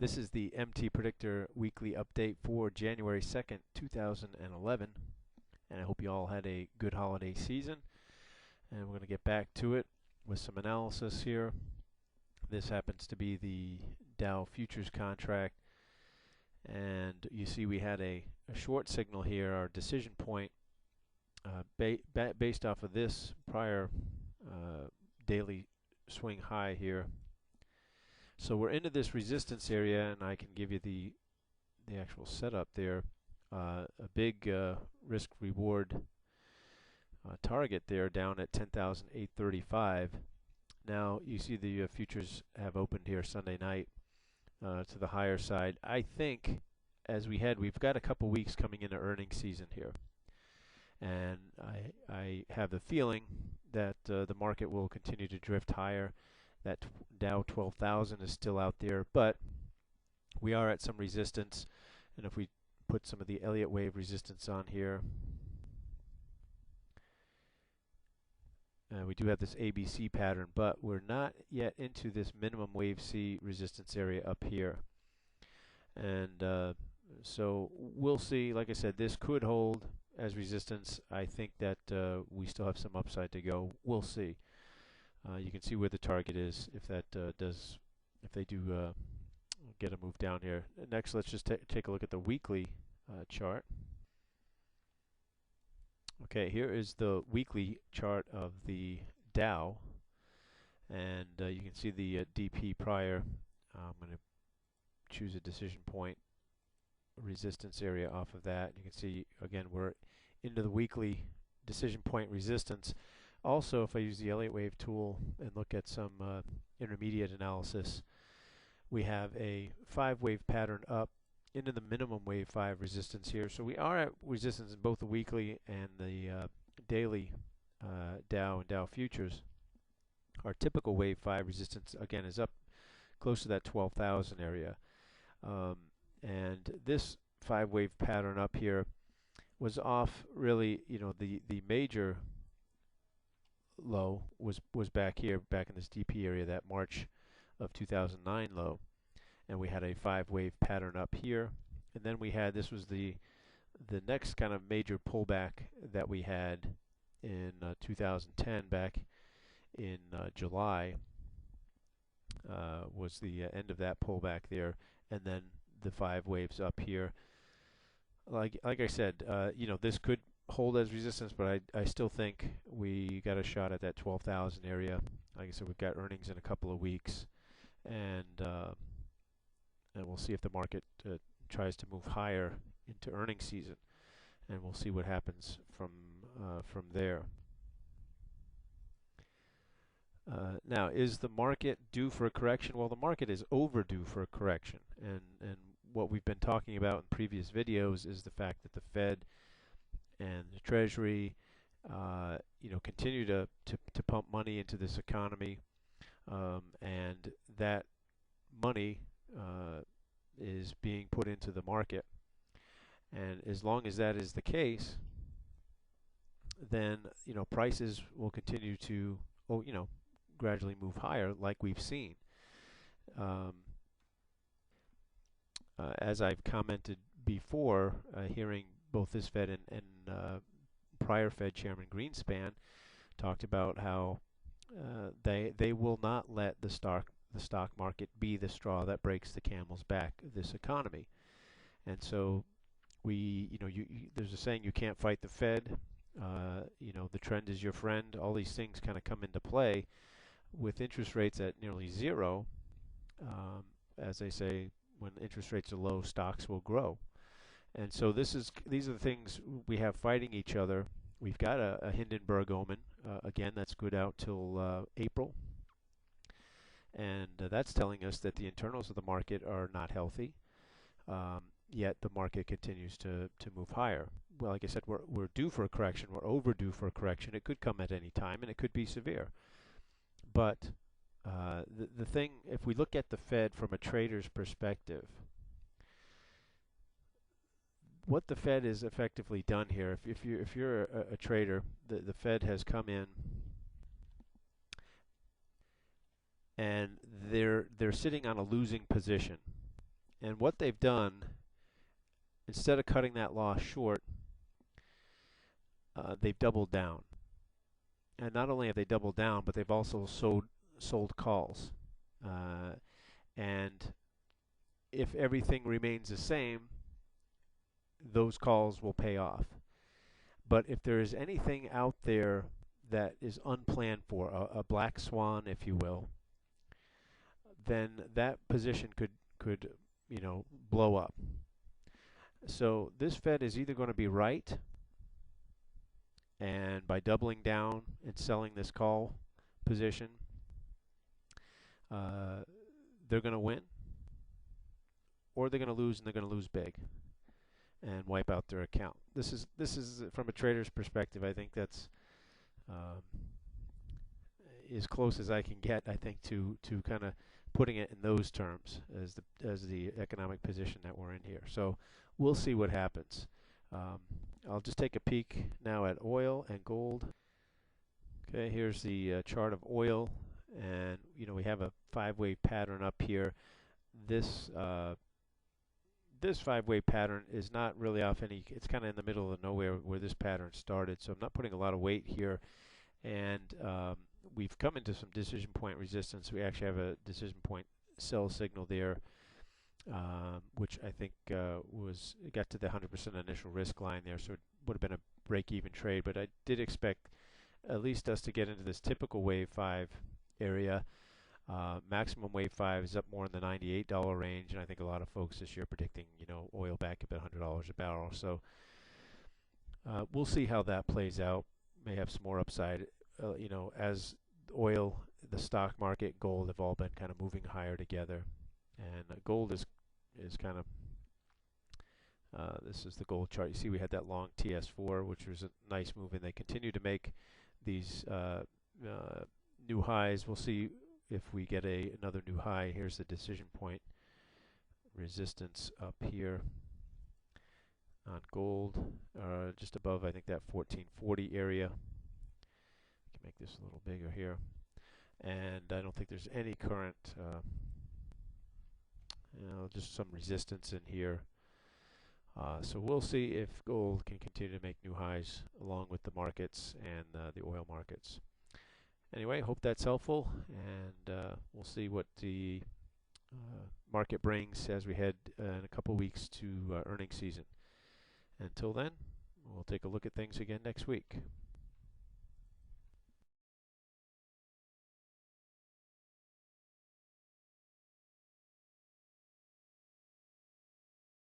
This is the MTPredictor weekly update for January 2nd, 2011. And I hope you all had a good holiday season. And we're going to get back to it with some analysis here. This happens to be the Dow Futures Contract. And you see we had a short signal here, our decision point, based off of this prior daily swing high here. So we're into this resistance area, and I can give you the actual setup there. A big risk-reward target there down at 10,835. Now you see the futures have opened here Sunday night to the higher side. I think as we've got a couple weeks coming into earnings season here, and I have the feeling that the market will continue to drift higher. That Dow 12,000 is still out there, but we are at some resistance. And if we put some of the Elliott wave resistance on here, we do have this ABC pattern, but we're not yet into this minimum wave C resistance area up here. And so we'll see. Like I said, this could hold as resistance. I think that we still have some upside to go. We'll see. You can see where the target is if that if they do get a move down here. Next, let's just take a look at the weekly chart. Okay, here is the weekly chart of the Dow, and you can see the DP prior. I'm going to choose a decision point resistance area off of that. You can see again we're into the weekly decision point resistance. Also, if I use the Elliott wave tool and look at some intermediate analysis, we have a 5-wave pattern up into the minimum wave 5 resistance here. So we are at resistance in both the weekly and the daily Dow and Dow futures. Our typical wave 5 resistance again is up close to that 12,000 area. And this 5-wave pattern up here was off really, the major low was back here, back in this DP area, that March of 2009 low, and we had a 5-wave pattern up here, and then we had, this was the next kind of major pullback that we had in 2010, back in July, was the end of that pullback there, and then the 5 waves up here. Like I said, this could hold as resistance, but I still think we got a shot at that 12,000 area. Like I said, we've got earnings in a couple of weeks, and we'll see if the market tries to move higher into earnings season, and we'll see what happens from there. Now, is the market due for a correction? Well, the market is overdue for a correction, and what we've been talking about in previous videos is the fact that the Fed and the Treasury, continue to pump money into this economy, and that money is being put into the market. And as long as that is the case, then prices will continue to gradually move higher, like we've seen. As I've commented before, hearing both this Fed and prior Fed Chairman Greenspan talked about how they will not let the stock market be the straw that breaks the camel's back of this economy. And so there's a saying, you can't fight the Fed. The trend is your friend. All these things kind of come into play with interest rates at nearly zero. As they say, when interest rates are low, stocks will grow. And so these are the things we have fighting each other. We've got a Hindenburg omen, again, that's good out till April. And that's telling us that the internals of the market are not healthy, yet the market continues to move higher. Well, like I said, we're due for a correction. We're overdue for a correction. It could come at any time, and it could be severe. But the thing, if we look at the Fed from a trader's perspective, what the Fed is effectively done here, if you're a trader, the Fed has come in and they're sitting on a losing position. And what they've done, instead of cutting that loss short, they've doubled down. And not only have they doubled down, but they've also sold calls. And if everything remains the same, those calls will pay off. But if there is anything out there that is unplanned for, a black swan, if you will, then that position could blow up. So this Fed is either going to be right, and by doubling down and selling this call position, they're going to win, or they're going to lose, and they're going to lose big and wipe out their account. This is from a trader's perspective. I think that's as close as I can get, I think, to kind of putting it in those terms as the economic position that we're in here. So we'll see what happens. I'll just take a peek now at oil and gold. Okay, here's the chart of oil, and we have a 5-wave pattern up here. This this 5-wave pattern is not really off any. It's kind of in the middle of nowhere where this pattern started. So I'm not putting a lot of weight here, and we've come into some decision point resistance. We actually have a decision point sell signal there, which I think got to the 100% initial risk line there, so it would have been a break-even trade. But I did expect at least us to get into this typical wave 5 area. Maximum wave 5 is up more in the $98 range, and I think a lot of folks this year are predicting oil back up at $100 a barrel. So we'll see how that plays out. May have some more upside. As oil, the stock market, gold have all been kind of moving higher together, and gold is kind of this is the gold chart. You see we had that long TS4, which was a nice move, and they continue to make these new highs. We'll see if we get another new high. Here's the decision point resistance up here on gold, just above, I think, that 1440 area. Can make this a little bigger here, and I don't think there's any current just some resistance in here. So we'll see if gold can continue to make new highs along with the markets and the oil markets. Anyway, hope that's helpful, and we'll see what the market brings as we head in a couple weeks to earnings season. Until then, we'll take a look at things again next week.